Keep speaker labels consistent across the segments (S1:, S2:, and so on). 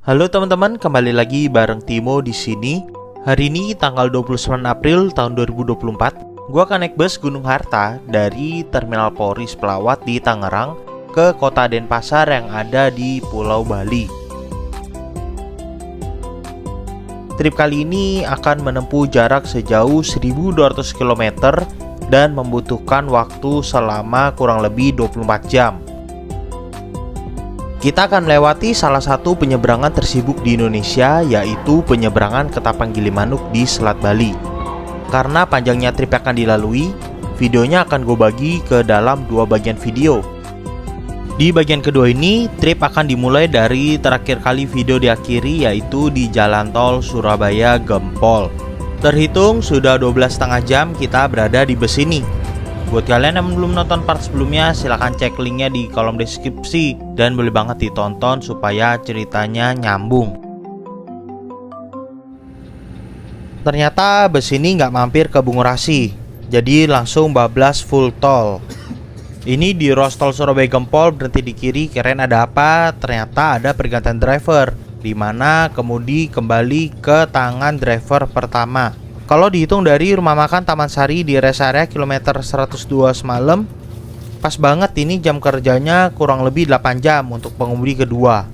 S1: Halo teman-teman, kembali lagi bareng Timo di sini. Hari ini tanggal 29 April tahun 2024, gua akan naik bus Gunung Harta dari Terminal Polri Pelawat di Tangerang ke Kota Denpasar yang ada di Pulau Bali. Trip kali ini akan menempuh jarak sejauh 1.200 km dan membutuhkan waktu selama kurang lebih 24 jam. Kita akan melewati salah satu penyeberangan tersibuk di Indonesia, yaitu penyeberangan Ketapang Gilimanuk di Selat Bali. Karena panjangnya trip yang akan dilalui, videonya akan gue bagi ke dalam dua bagian video. Di bagian kedua ini, trip akan dimulai dari terakhir kali video diakhiri, yaitu di Jalan Tol Surabaya Gempol. Terhitung sudah 12,5 jam kita berada di bus ini. Buat kalian yang belum nonton part sebelumnya, silahkan cek linknya di kolom deskripsi. Dan boleh banget ditonton supaya ceritanya nyambung. Ternyata bus ini nggak mampir ke Bungurasi, jadi langsung bablas full tol. Ini di ruas tol Surabaya Gempol, berhenti di kiri, kirain ada apa? Ternyata ada pergantian driver, dimana kemudi kembali ke tangan driver pertama. Kalau dihitung dari rumah makan Taman Sari di rest area kilometer 102 semalam, pas banget ini jam kerjanya kurang lebih 8 jam untuk pengemudi kedua.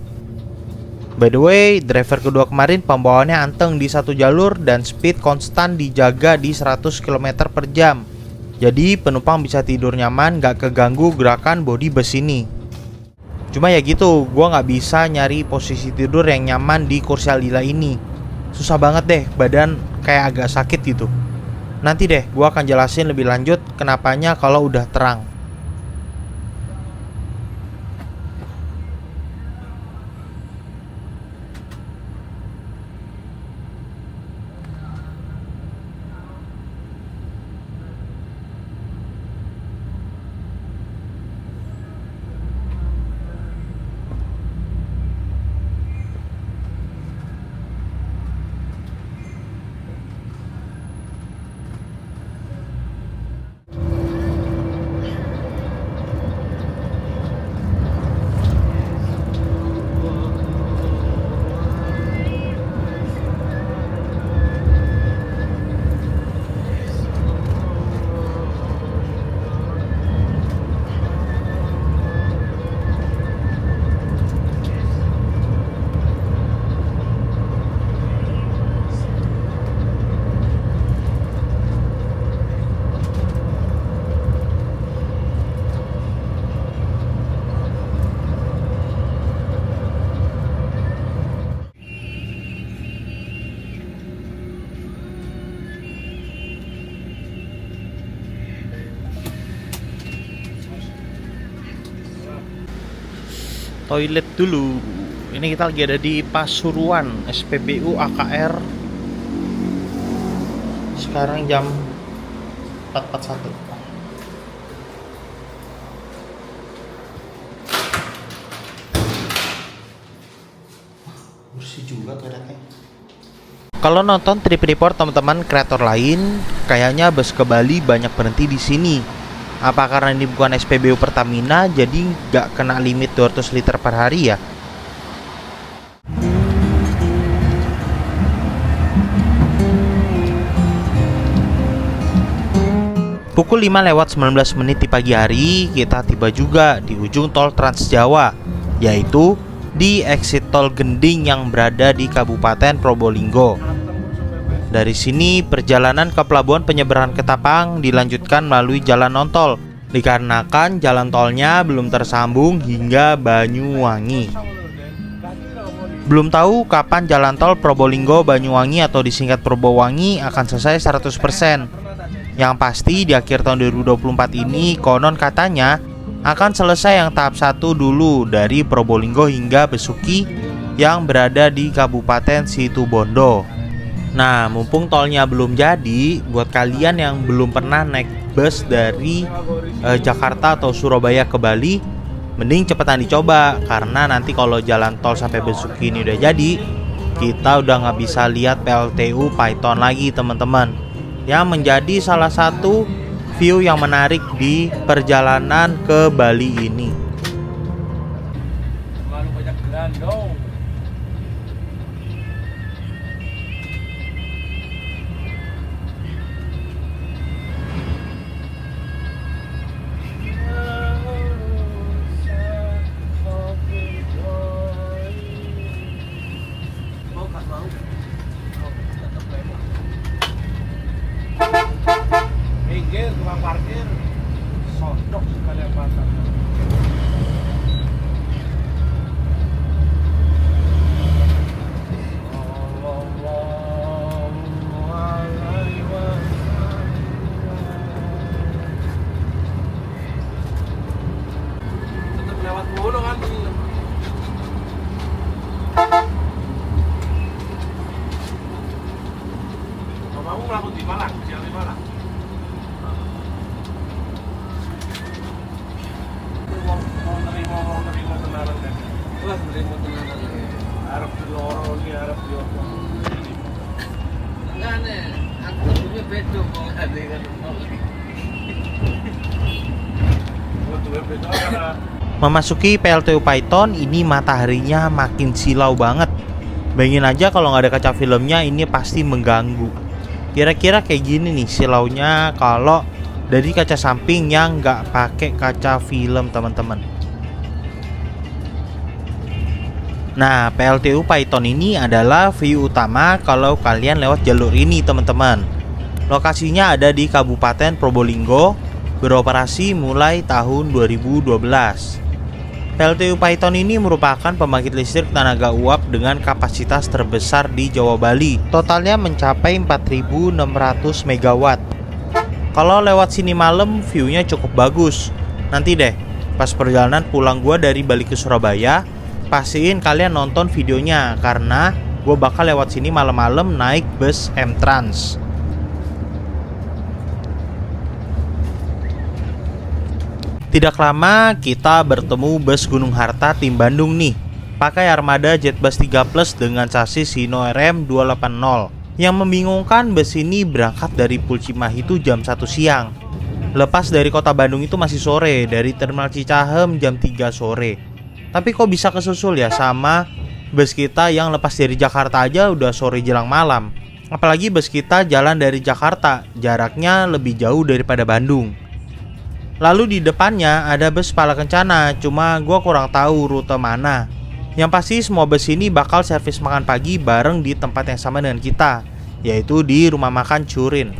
S1: By the way, driver kedua kemarin pembawaannya anteng di satu jalur dan speed konstan dijaga di 100 km per jam. Jadi penumpang bisa tidur nyaman, gak keganggu gerakan bodi bus ini. Cuma ya gitu, gua gak bisa nyari posisi tidur yang nyaman di kursi aldila ini. Susah banget deh, badan kayak agak sakit gitu. Nanti deh gua akan jelasin lebih lanjut kenapanya kalau udah terang. Toilet dulu. Ini kita lagi ada di Pasuruan, SPBU AKR. Sekarang jam 4.41. Bersih juga toiletnya. Kalau nonton trip report teman-teman kreator lain, kayaknya bus ke Bali banyak berhenti di sini. Apa karena ini bukan SPBU Pertamina, jadi nggak kena limit 200 liter per hari ya? Pukul 5:19 di pagi hari, kita tiba juga di ujung tol Trans Jawa, yaitu di exit tol Gending yang berada di Kabupaten Probolinggo. Dari sini perjalanan ke pelabuhan penyeberangan Ketapang dilanjutkan melalui jalan non-tol, dikarenakan jalan tolnya belum tersambung hingga Banyuwangi. Belum tahu kapan jalan tol Probolinggo Banyuwangi atau disingkat Probowangi akan selesai 100%. Yang pasti di akhir tahun 2024 ini konon katanya akan selesai yang tahap 1 dulu dari Probolinggo hingga Besuki yang berada di Kabupaten Situbondo. Nah, mumpung tolnya belum jadi, buat kalian yang belum pernah naik bus dari Jakarta atau Surabaya ke Bali, mending cepetan dicoba. Karena nanti kalau jalan tol sampai Besuki ini udah jadi, kita udah nggak bisa lihat PLTU Python lagi teman-teman. Yang menjadi salah satu view yang menarik di perjalanan ke Bali ini.
S2: Terlalu banyak jalan, go. Minggir, tukang parkir. Sodok sekalian pasar. Tetap lewat mulu kan. Kamu melakukan di Malang, di Malang. Mau nerima tenaran kan? Wah, nerima tenaran. Harap di lorong ini, harap di lorong.
S3: Enggak nih, aku punya bedo kok ada kan.
S1: Memasuki PLTU Python, ini mataharinya makin silau banget. Bayangin aja kalau nggak ada kaca filmnya, ini pasti mengganggu. Kira-kira kayak gini nih silaunya kalau dari kaca samping yang nggak pakai kaca film, teman-teman. Nah, PLTU Python ini adalah view utama kalau kalian lewat jalur ini, teman-teman. Lokasinya ada di Kabupaten Probolinggo, beroperasi mulai tahun 2012. PLTU Python ini merupakan pembangkit listrik tenaga uap dengan kapasitas terbesar di Jawa Bali. Totalnya mencapai 4.600 MW. Kalau lewat sini malam, view-nya cukup bagus. Nanti deh, pas perjalanan pulang gua dari balik ke Surabaya, pastiin kalian nonton videonya karena gua bakal lewat sini malam-malam naik bus M-Trans. Tidak lama kita bertemu bus Gunung Harta tim Bandung nih. Pakai armada Jetbus 3 Plus dengan sasis Hino RM 280. Yang membingungkan, bus ini berangkat dari Pulcimahi itu jam 1 siang. Lepas dari kota Bandung itu masih sore, dari Terminal Cicahem jam 3 sore. Tapi kok bisa kesusul ya sama bus kita yang lepas dari Jakarta aja udah sore jelang malam. Apalagi bus kita jalan dari Jakarta, jaraknya lebih jauh daripada Bandung. Lalu di depannya ada bus Pala Kencana, cuma gue kurang tahu rute mana. Yang pasti semua bus ini bakal servis makan pagi bareng di tempat yang sama dengan kita, yaitu di rumah makan Curin.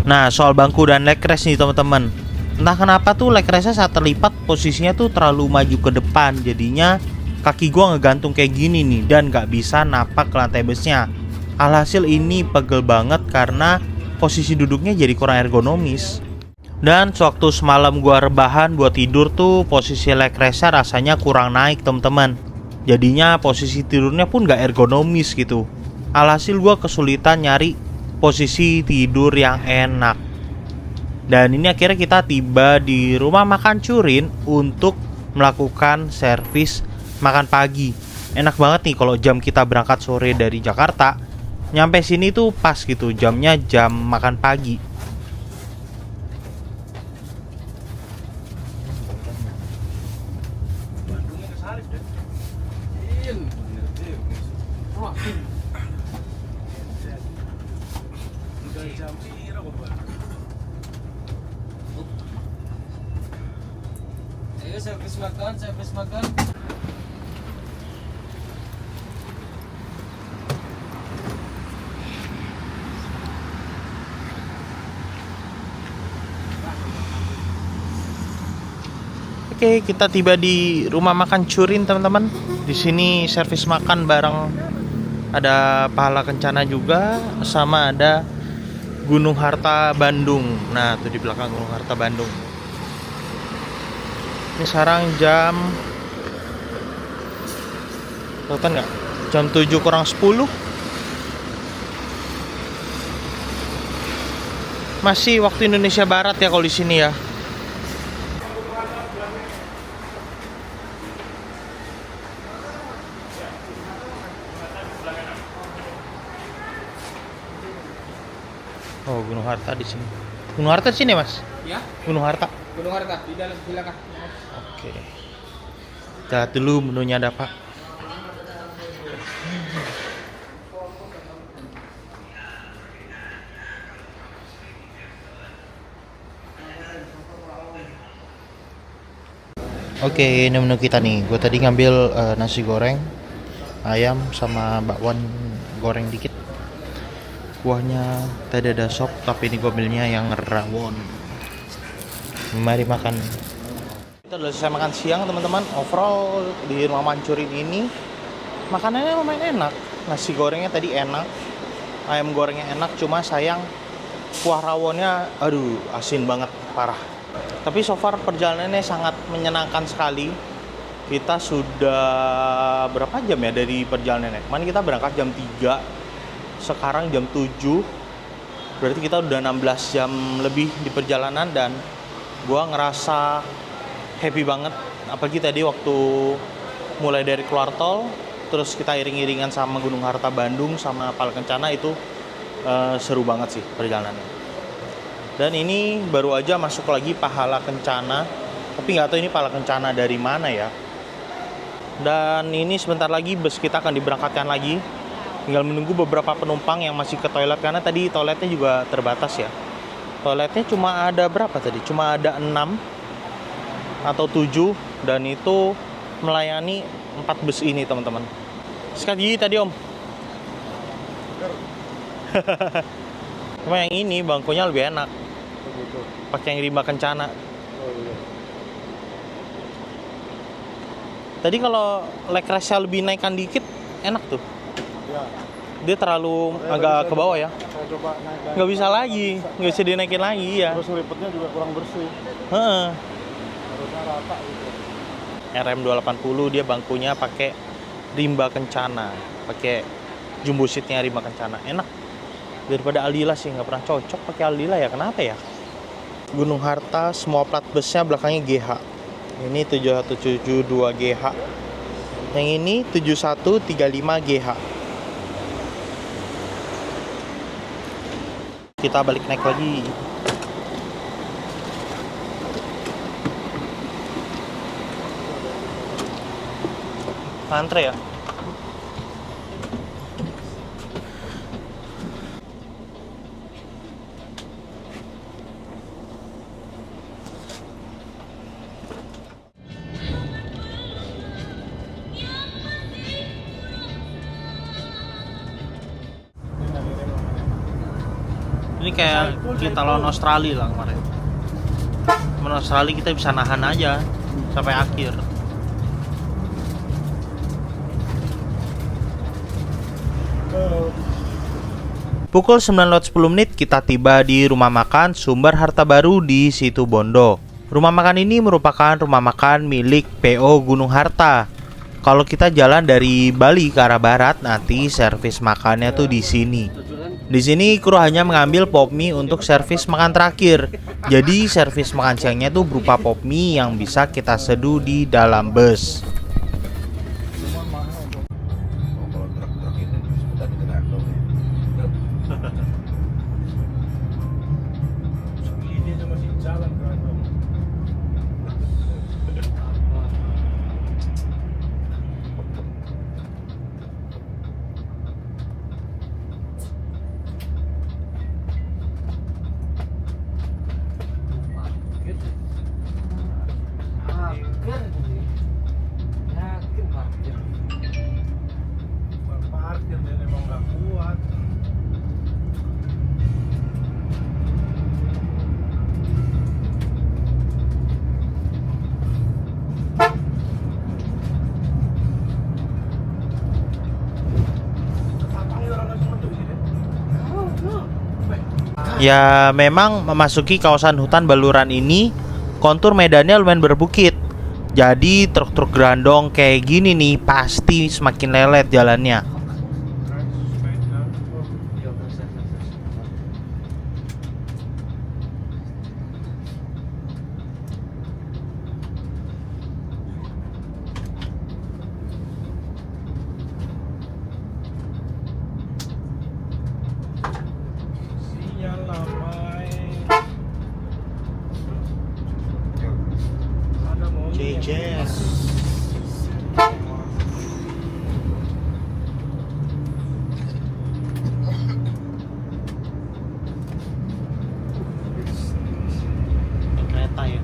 S1: Nah, soal bangku dan leg rest nih teman-teman. Entah kenapa tuh leg restnya saat terlipat posisinya tuh terlalu maju ke depan. Jadinya kaki gua ngegantung kayak gini nih dan gak bisa napak ke lantai busnya. Alhasil ini pegel banget karena posisi duduknya jadi kurang ergonomis. Dan sewaktu semalam gua rebahan buat tidur tuh posisi leg restnya rasanya kurang naik teman-teman. Jadinya posisi tidurnya pun gak ergonomis gitu. Alhasil gua kesulitan nyari posisi tidur yang enak. Dan ini akhirnya kita tiba di rumah makan Curin untuk melakukan servis makan pagi. Enak banget nih kalau jam kita berangkat sore dari Jakarta, nyampe sini tuh pas gitu, jamnya jam makan pagi.
S3: Ayo servis makan.
S1: Oke, kita tiba di rumah makan Curin teman-teman. Di sini servis makan bareng, ada Pala Kencana juga, sama ada Gunung Harta Bandung. Nah, tuh di belakang Gunung Harta Bandung. Ini sekarang jam, tahu kan nggak? Jam 7 kurang 10. Masih waktu Indonesia Barat ya kalau di sini ya. Oh, Gunung Harta di sini. Gunung Harta di sini, Mas.
S3: Ya,
S1: Gunung Harta.
S3: Gunung Harta di dalam silakan.
S1: Oke. Kita lihat dulu menunya ada apa. Oke, ini menu kita nih. Gue tadi ngambil nasi goreng, ayam sama bakwan goreng dikit. Kuahnya tadi ada sop, tapi ini gue ambilnya yang rawon. Mari makan. Kita udah selesai makan siang teman-teman. Overall di rumah Mancurin ini makanannya lumayan enak. Nasi gorengnya tadi enak, ayam gorengnya enak. Cuma sayang kuah rawonnya, aduh asin banget, parah. Tapi so far perjalanannya sangat menyenangkan sekali. Kita sudah berapa jam ya dari perjalanannya? Kemarin kita berangkat jam 3, sekarang jam 7. Berarti kita udah 16 jam lebih di perjalanan dan gua ngerasa happy banget. Apalagi tadi waktu mulai dari keluar tol, terus kita iring-iringan sama Gunung Harta Bandung sama Pala Kencana itu seru banget sih perjalanannya. Dan ini baru aja masuk lagi Pahala Kencana, tapi nggak tahu ini Pahala Kencana dari mana ya. Dan ini sebentar lagi bus kita akan diberangkatkan lagi. Tinggal menunggu beberapa penumpang yang masih ke toilet, karena tadi toiletnya juga terbatas ya. Toiletnya cuma ada berapa tadi? Cuma ada 6 atau 7, dan itu melayani 4 bus ini teman-teman. Sikat gigi tadi om. Cuma yang ini bangkunya lebih enak. Pakai yang Rimba Kencana. Tadi kalau leg rest-nya lebih naikkan dikit, enak tuh.
S2: Ya.
S1: Dia terlalu agak ke bawah ya.
S2: Saya coba naik.
S1: Nggak bisa lagi, nggak bisa dinaikin lagi ya.
S2: Terus lipatnya juga kurang bersih.
S1: Heeh.
S2: Harusnya rata gitu.
S1: RM280 dia bangkunya pakai Rimba Kencana, pakai jumbo seatnya Rimba Kencana, enak. Daripada Aldila sih, nggak pernah cocok pakai Aldila ya, kenapa ya? Gunung Harta semua plat busnya belakangnya GH. Ini 7172 GH. Yang ini 7135 GH. Kita balik naik lagi. Antre ya? Ini kayak kita lawan Australia lah kemarin. Lawan Australia kita bisa nahan aja sampai akhir. Pukul 9.10 kita tiba di rumah makan Sumber Harta Baru di Situ Bondo. Rumah makan ini merupakan rumah makan milik PO Gunung Harta. Kalau kita jalan dari Bali ke arah barat, nanti servis makannya tuh di sini. Di sini kru hanya mengambil pop mie untuk servis makan terakhir. Jadi servis makan siangnya tuh berupa pop mie yang bisa kita seduh di dalam bus.
S2: Parkir dan emang nggak kuat.
S1: Ya memang memasuki kawasan hutan Baluran ini kontur medannya lumayan berbukit. Jadi truk-truk grandong kayak gini nih pasti semakin lelet jalannya. Jejer. Kereta ya.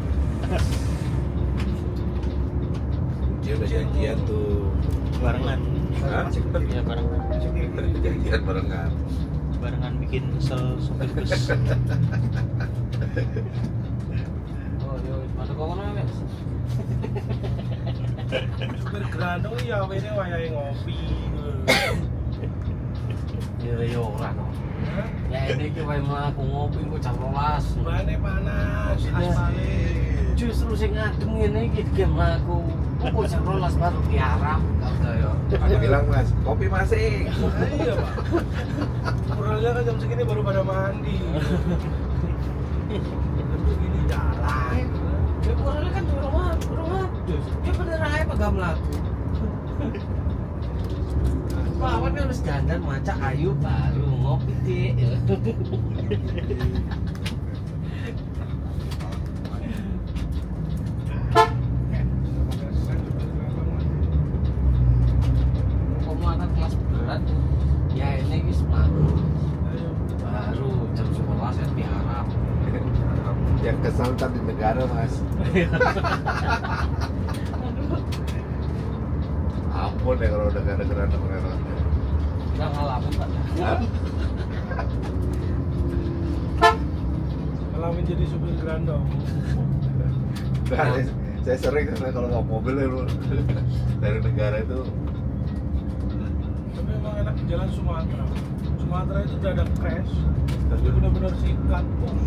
S2: Dia udah janjian tuh.
S1: Barengan.
S2: Hah?
S1: Iya barengan.
S2: Janjian barengan.
S1: Barengan bikin kesel sopir bus.
S3: Oh, yo, mana kau mana, Mas?
S2: Supir gerandong ya ini wayahe ngopi.
S3: Yo ora no. Ya ini ki wae mlaku ngopi engko jam 12.
S2: Bane panas, aspale.
S3: Justru sing adem ngene iki ge mlaku. Engko jam 12 baru diarap. Kata yo.
S2: Aku bilang Mas, kopi masih. Iya Pak. Kurangnya kan jam segini baru pada mandi. Begini jalan.
S3: Ya kurangnya kan urung adus. Ya bener ae pegam mlaku. Lawan kan harus dandan maca ayu baru ngopi dik. Kamu anak kelas berat ya ini wis mlaku. Baru jam 11 ya diharap.
S2: Yang kesal ntar di negara Mas. Ampun ya kalau udah gak ada gerandong lewat.
S3: Nggak ngalamin Pak.
S2: Ngalamin jadi supir gerandong. Saya sering karena kalau nggak mobil ya lu dari negara itu. Tapi emang enak jalan Sumatera. Sumatera itu udah ada crash. Jadi benar-benar sikat tuh.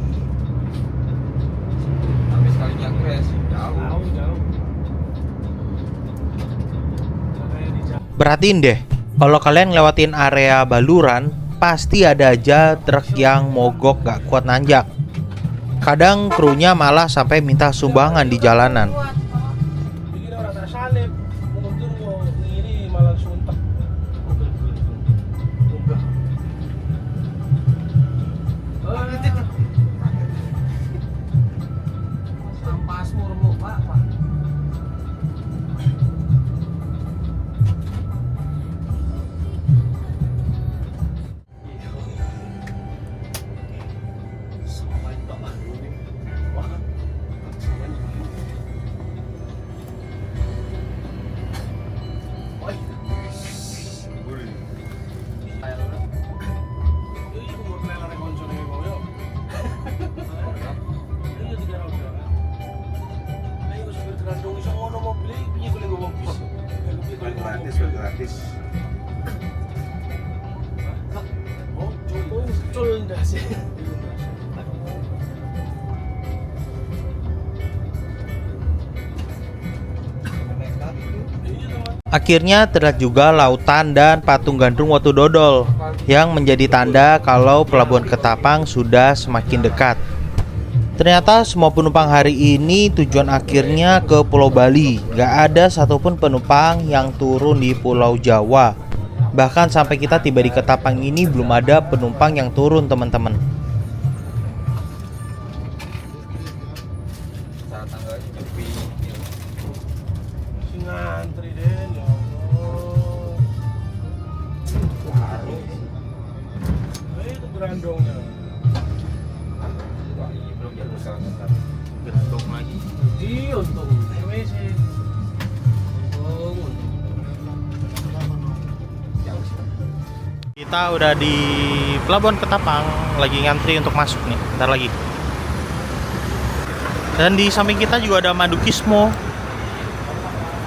S3: Tapi sekalinya crash.
S2: Jauh. Kayak di jalan.
S1: Perhatiin deh, kalau kalian lewatin area Baluran, pasti ada aja truk yang mogok gak kuat nanjak. Kadang krunya malah sampai minta sumbangan di jalanan.
S2: Bikin orang tak salib. Mundur mau ngiri malah suntek. Enggak.
S3: Sampasmu remuk Pak.
S2: Ini umur trailer koncone mau yo. Ini tiga roda kan. Nah, itu supir gerandong iso ngono mobil iki piye kule nggo bis. Gratis. Oh, coba cul ndak sih.
S1: Akhirnya terlihat juga lautan dan patung gandrung Watu Dodol yang menjadi tanda kalau pelabuhan Ketapang sudah semakin dekat. Ternyata semua penumpang hari ini tujuan akhirnya ke Pulau Bali. Gak ada satupun penumpang yang turun di Pulau Jawa. Bahkan sampai kita tiba di Ketapang ini belum ada penumpang yang turun, teman-teman.
S3: Saat tanggal sepi.
S2: Sing ngantri den ya Allah. Itu gerandongnya.
S3: Belum jadi sekarang.
S1: Gendong lagi.
S2: Iya untung. WC.
S1: Kita udah di Pelabuhan Ketapang, lagi ngantri untuk masuk nih, bentar lagi. Dan di samping kita juga ada Madukismo.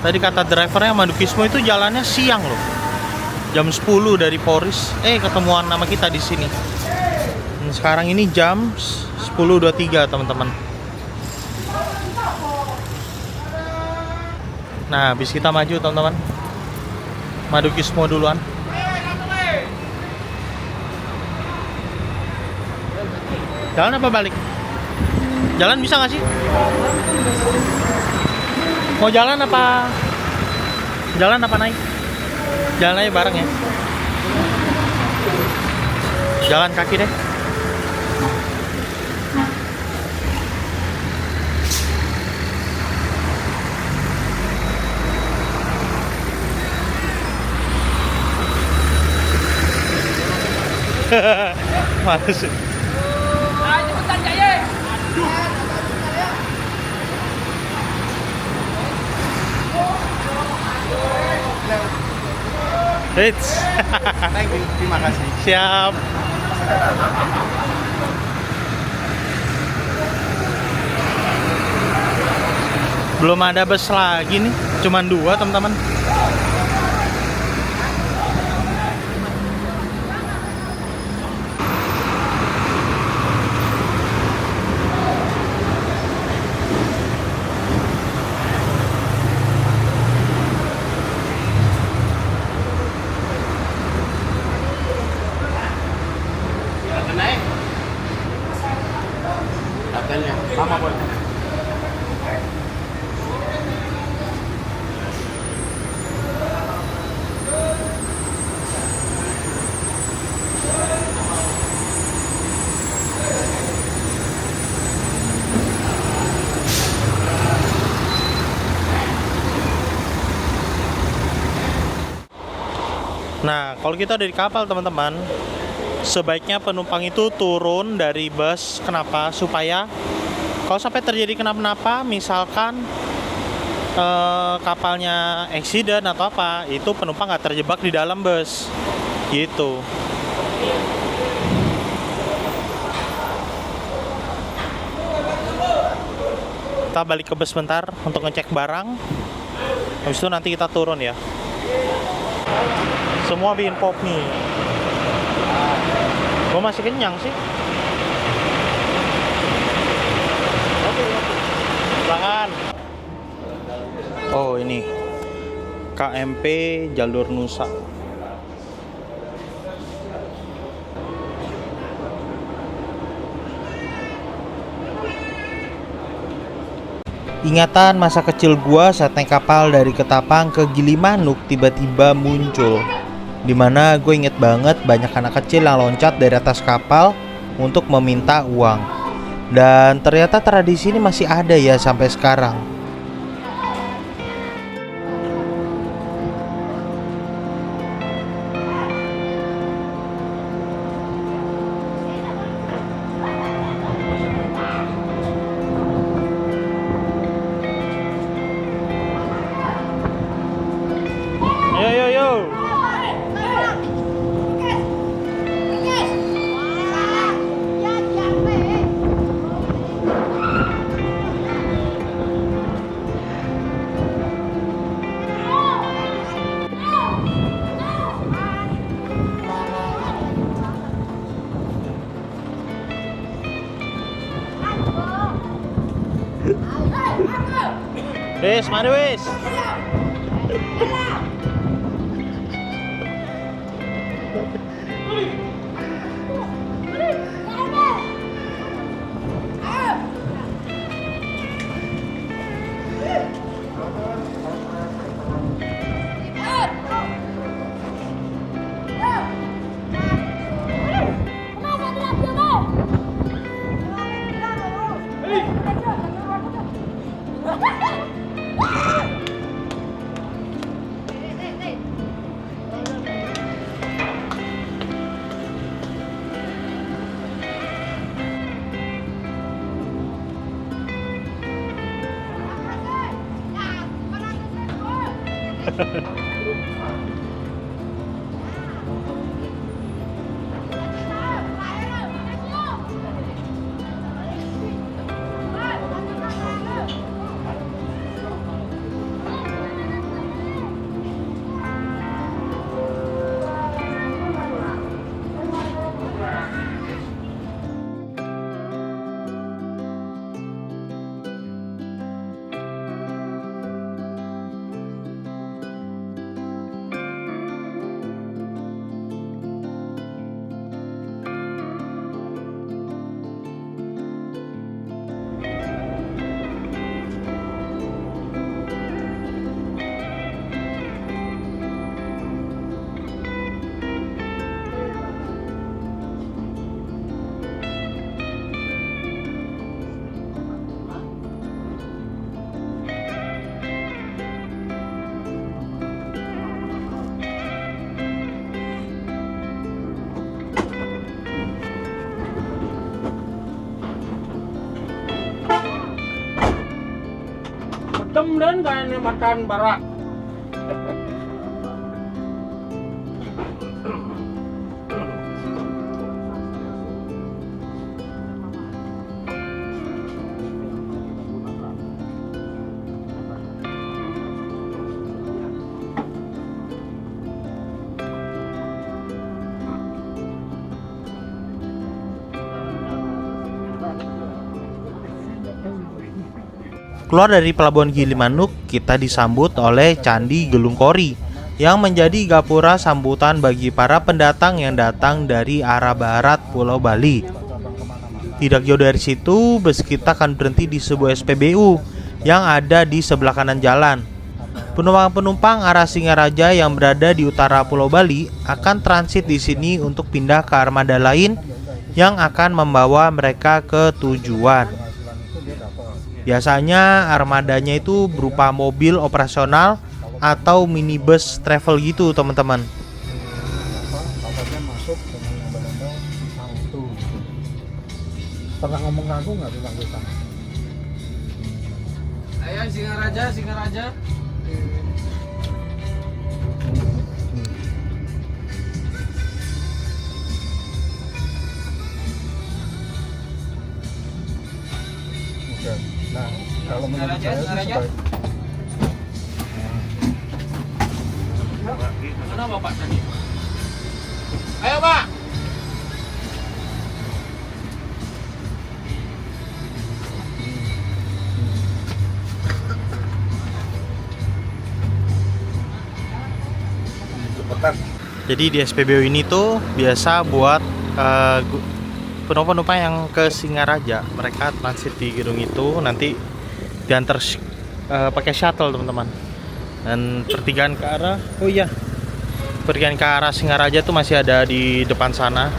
S1: Tadi kata drivernya Madukismo itu jalannya siang loh. Jam 10 dari Poris. Ketemuan nama kita di sini. Dan sekarang ini jam 10.23, teman-teman. Nah, habis kita maju, teman-teman. Madukismo duluan. Jalan apa balik? Jalan bisa nggak sih? Mau jalan apa? Jalan apa naik? Jalan aja bareng ya. Jalan kaki deh. Males. Hits.
S2: Thank you, terima kasih.
S1: Siap. Belum ada bus lagi nih, cuman 2 teman-teman.
S3: Naik. Hotelnya lama boy.
S1: Nah, kalau kita ada di kapal teman-teman, sebaiknya penumpang itu turun dari bus. Kenapa? Supaya kalau sampai terjadi kenapa-napa, misalkan kapalnya accident atau apa, itu penumpang nggak terjebak di dalam bus gitu. Kita balik ke bus bentar untuk ngecek barang, habis itu nanti kita turun ya. Semua bikin pop mie. Gue masih kenyang sih. Silakan. Oh ini KMP Jalur Nusa. Ingatan masa kecil gua saat naik kapal dari Ketapang ke Gilimanuk tiba-tiba muncul. Dimana gue inget banget banyak anak kecil yang loncat dari atas kapal untuk meminta uang. Dan ternyata tradisi ini masih ada ya sampai sekarang. Yo yo yo. Wes, mana wes?
S2: hitam dan kayaknya makan barak.
S1: Keluar dari Pelabuhan Gilimanuk, kita disambut oleh Candi Gelung Kori yang menjadi gapura sambutan bagi para pendatang yang datang dari arah barat Pulau Bali. Tidak jauh dari situ, bus kita akan berhenti di sebuah SPBU yang ada di sebelah kanan jalan. Penumpang-penumpang arah Singaraja yang berada di utara Pulau Bali akan transit di sini untuk pindah ke armada lain yang akan membawa mereka ke tujuan. Biasanya armadanya itu berupa mobil operasional atau minibus travel gitu teman-teman.
S4: Kapalnya masuk dengan lembar-lembar pisang itu. Pernah ngomong ke aku nggak tentang pisang?
S3: Ayo Singaraja, Singaraja.
S4: Udah. Nah, kalau menurut
S3: Singaraja,
S4: saya sih
S3: Singaraja. Mana bapak tadi? Ayo pak.
S2: Cepetan.
S1: Jadi di SPBU ini tuh biasa buat penumpang-penumpang yang ke Singaraja, mereka transit di gedung itu nanti diantar pakai shuttle teman-teman. Dan pertigaan ke arah, pertigaan ke arah Singaraja tuh masih ada di depan sana.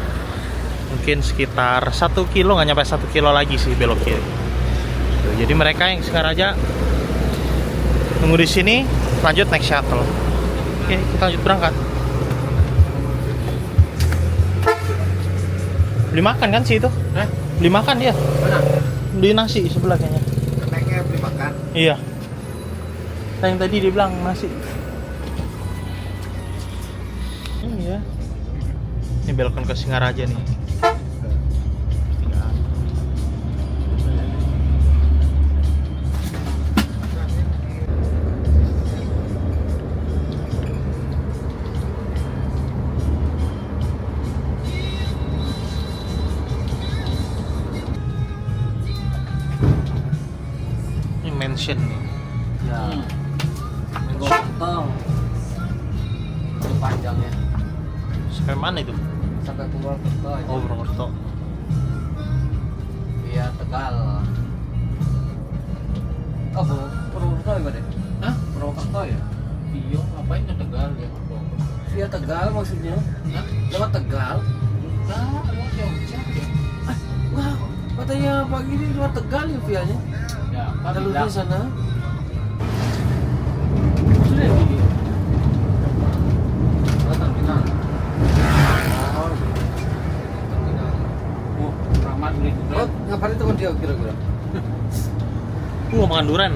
S1: Mungkin sekitar 1 kilo, nggak nyampe 1 kilo lagi sih belok kiri. Tuh, jadi mereka yang Singaraja tunggu di sini, lanjut naik shuttle. Oke, kita lanjut berangkat. Beli makan kan sih itu? Beli makan dia.
S3: Mana?
S1: Beli nasi sebelah kayaknya.
S3: Naiknya beli makan.
S1: Iya. Yang tadi dia bilang nasi. Iya. Ini belokan ke Singaraja nih. Ini mansion nih.
S3: Ya. Gotong. Itu panjangnya.
S1: Sampai mana itu?
S3: Sampai Purwokerto aja.
S1: Oh, Purwokerto.
S3: Iya Tegal. Oh Purwokerto ya deh? Hah? Purwokerto ya? Iya, ngapain ke Tegal ya? Via Tegal maksudnya? Hah? Lewat Tegal? Enggak, lewat Jogja ya. Wah, katanya pagi ini lewat Tegal ya vianya? Ya, kalau di sana. Sudah di terminal. Oh, terminal. Oh, ramad beli juga. Oh, ngapain itu dia kira-kira?
S1: Makan durian.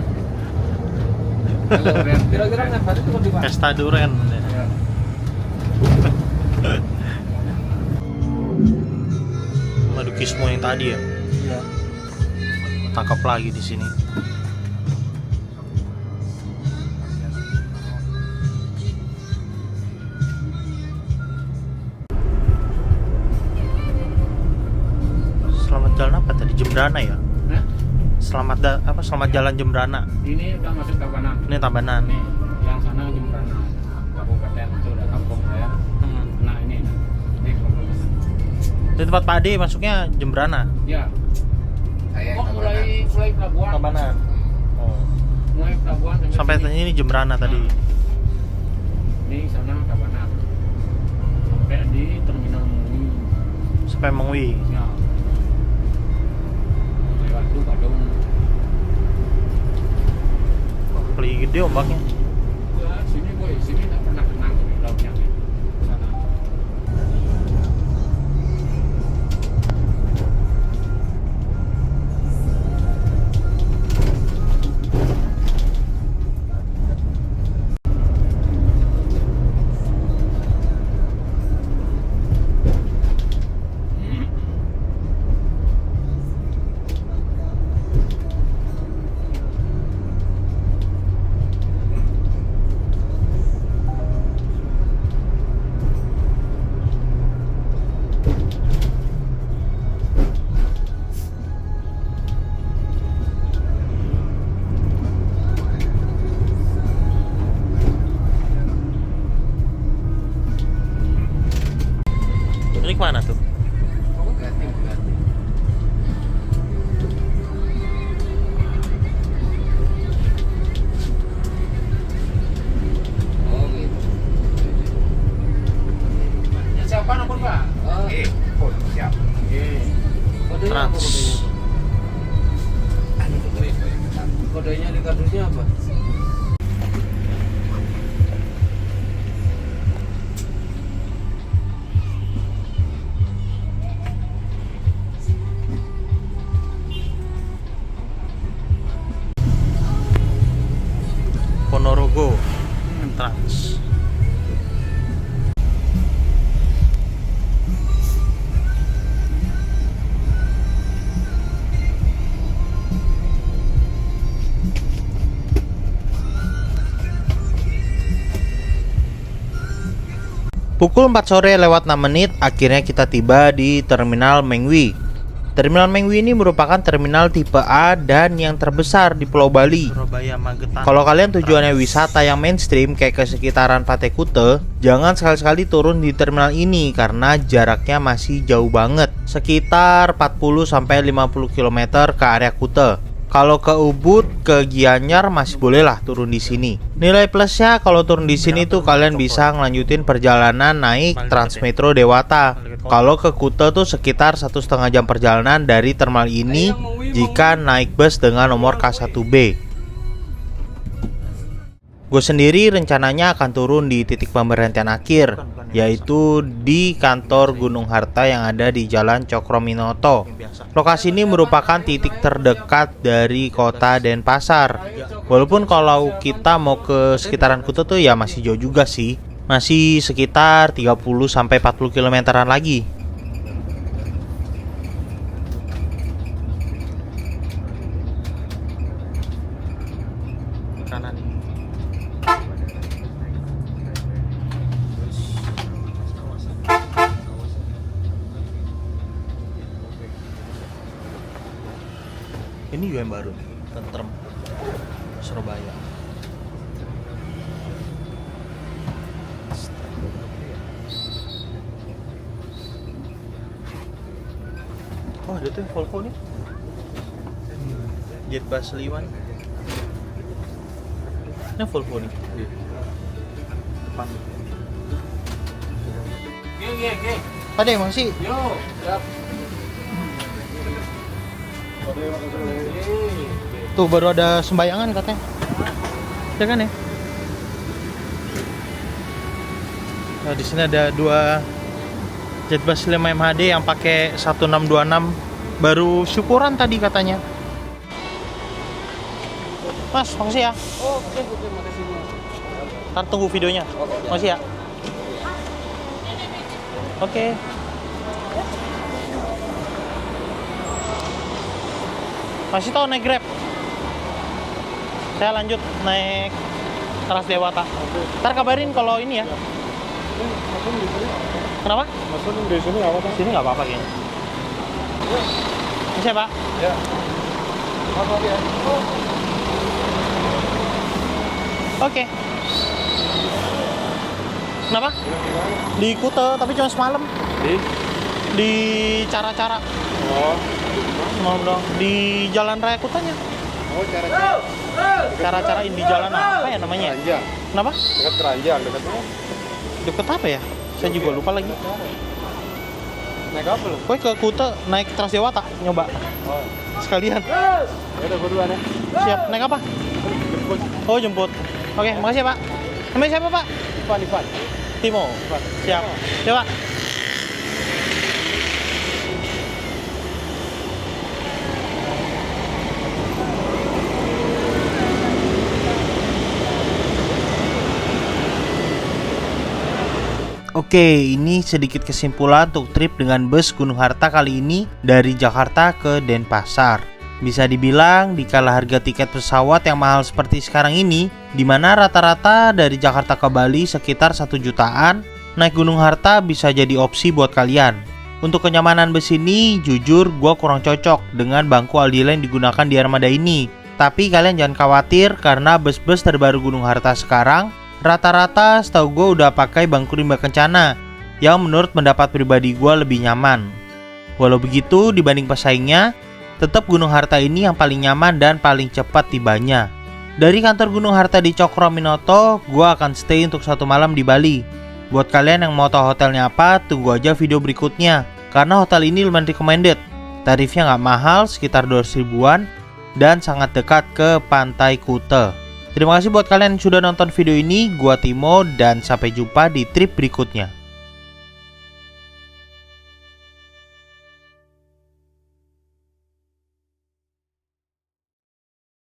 S3: Kira-kira ngapain itu di
S1: Pesta durian. Madukismo yang tadi ya.
S3: Iya.
S1: Tangkap lagi di sini. Selamat jalan apa tadi? Jembrana ya?
S2: Nah,
S1: Selamat jalan Jembrana.
S2: ini udah masuk Tabanan.
S1: Ini Tabanan.
S2: Nih, yang sana Jembrana. Kabupaten itu udah kampung saya. Nah ini kampung.
S1: Di tempat Pak Ade masuknya Jembrana.
S2: Ya. Oh, mulai pelabuhan.
S1: Tabanan. Oh.
S2: Mulai pelabuhan
S1: Sampai
S2: sini.
S1: ini Jembrana tadi.
S2: Ini sana Tabanan. Sampai di terminal Mui.
S1: Sampai Mengwi.
S2: Ya. Lewat itu Badung.
S1: Lagi gede ombaknya.
S2: Ya, sini boy, sini tak pernah tenang di lautnya. Sana.
S3: Harusnya apa?
S1: Ponorogo Trans. Pukul 4 sore lewat 6 menit, akhirnya kita tiba di Terminal Mengwi. Terminal Mengwi ini merupakan terminal tipe A dan yang terbesar di Pulau Bali. Kalau kalian tujuannya wisata yang mainstream kayak ke sekitaran Pantai Kuta, jangan sekali-sekali turun di terminal ini karena jaraknya masih jauh banget, sekitar 40-50 km ke area Kuta. Kalau ke Ubud, ke Gianyar masih boleh lah turun di sini. Nilai plusnya kalau turun di sini tuh kalian bisa ngelanjutin perjalanan naik Transmetro Dewata. Kalau ke Kuta tuh sekitar 1,5 jam perjalanan dari terminal ini jika naik bus dengan nomor K1B. Gue sendiri rencananya akan turun di titik pemberhentian akhir, yaitu di kantor Gunung Harta yang ada di Jalan Cokrominoto. Lokasi ini merupakan titik terdekat dari kota Denpasar. Walaupun kalau kita mau ke sekitaran Kuta tuh ya masih jauh juga sih. Masih sekitar 30-40 kilometeran lagi. Kanan. Ini juga yang baru, Tentrem Surabaya. Oh, ada tuh Volvo nih. Jetbus Liwan. Ini Volvo nih. Depan.
S3: Oke.
S1: Ada yang masih?
S3: Yo, siap.
S1: Tuh baru ada sembayangan katanya. Ya kan ya? Nah, di sini ada dua Jetbus 5 MHD yang pakai 1626, baru syukuran tadi katanya. Mas, makasih ya.
S3: Oke, makasih.
S1: Ntar tunggu videonya. Makasih ya. Oke. Masih tahu naik Grab? Saya lanjut naik Trans Dewata. Ntar kabarin kalau ini ya. Kenapa?
S4: Maksudnya di sini apa kan?
S1: Sini nggak apa-apa kayaknya. Bisa Pak?
S4: Ya. Apa ya?
S1: Oke. Kenapa? Di Kuta, tapi cuma semalam. Di cara-cara.
S4: Oh.
S1: Semalam dong. Di Jalan Raya Kutanya.
S4: Oh, cara-cara.
S1: Cara-carain di jalan apa ya namanya?
S4: Keranjang.
S1: Kenapa?
S4: Dekat Keranjang, dekatnya.
S1: Deket apa ya? Saya juga lupa lagi.
S4: Naik apa lu?
S1: Gue ke Kuta naik Trans Dewata nyoba.
S4: Oh.
S1: Sekalian.
S4: Ya udah berdua deh.
S1: Siap. Naik apa?
S4: Jemput.
S1: Oh, jemput. Oke, makasih ya, Pak. Namanya siapa, Pak?
S4: Ivan.
S1: Timo. Siap. Coba. Oke, ini sedikit kesimpulan untuk trip dengan bus Gunung Harta kali ini dari Jakarta ke Denpasar. Bisa dibilang dikala harga tiket pesawat yang mahal seperti sekarang ini, di mana rata-rata dari Jakarta ke Bali sekitar 1 jutaan, naik Gunung Harta bisa jadi opsi buat kalian. Untuk kenyamanan bus ini, jujur gue kurang cocok dengan bangku Aldiline digunakan di armada ini. Tapi kalian jangan khawatir karena bus-bus terbaru Gunung Harta sekarang rata-rata setahu gue udah pakai bangku rimba kencana yang menurut pendapat pribadi gue lebih nyaman. Walau begitu, dibanding pesaingnya, tetap Gunung Harta ini yang paling nyaman dan paling cepat tibanya. Dari kantor Gunung Harta di Cokrominoto, gue akan stay untuk 1 malam di Bali. Buat kalian yang mau tahu hotelnya apa, tunggu aja video berikutnya. Karena hotel ini lumayan recommended. Tarifnya nggak mahal, sekitar 200 ribuan. dan sangat dekat ke Pantai Kute. Terima kasih buat kalian yang sudah nonton video ini. Gua Timo dan sampai jumpa di trip berikutnya.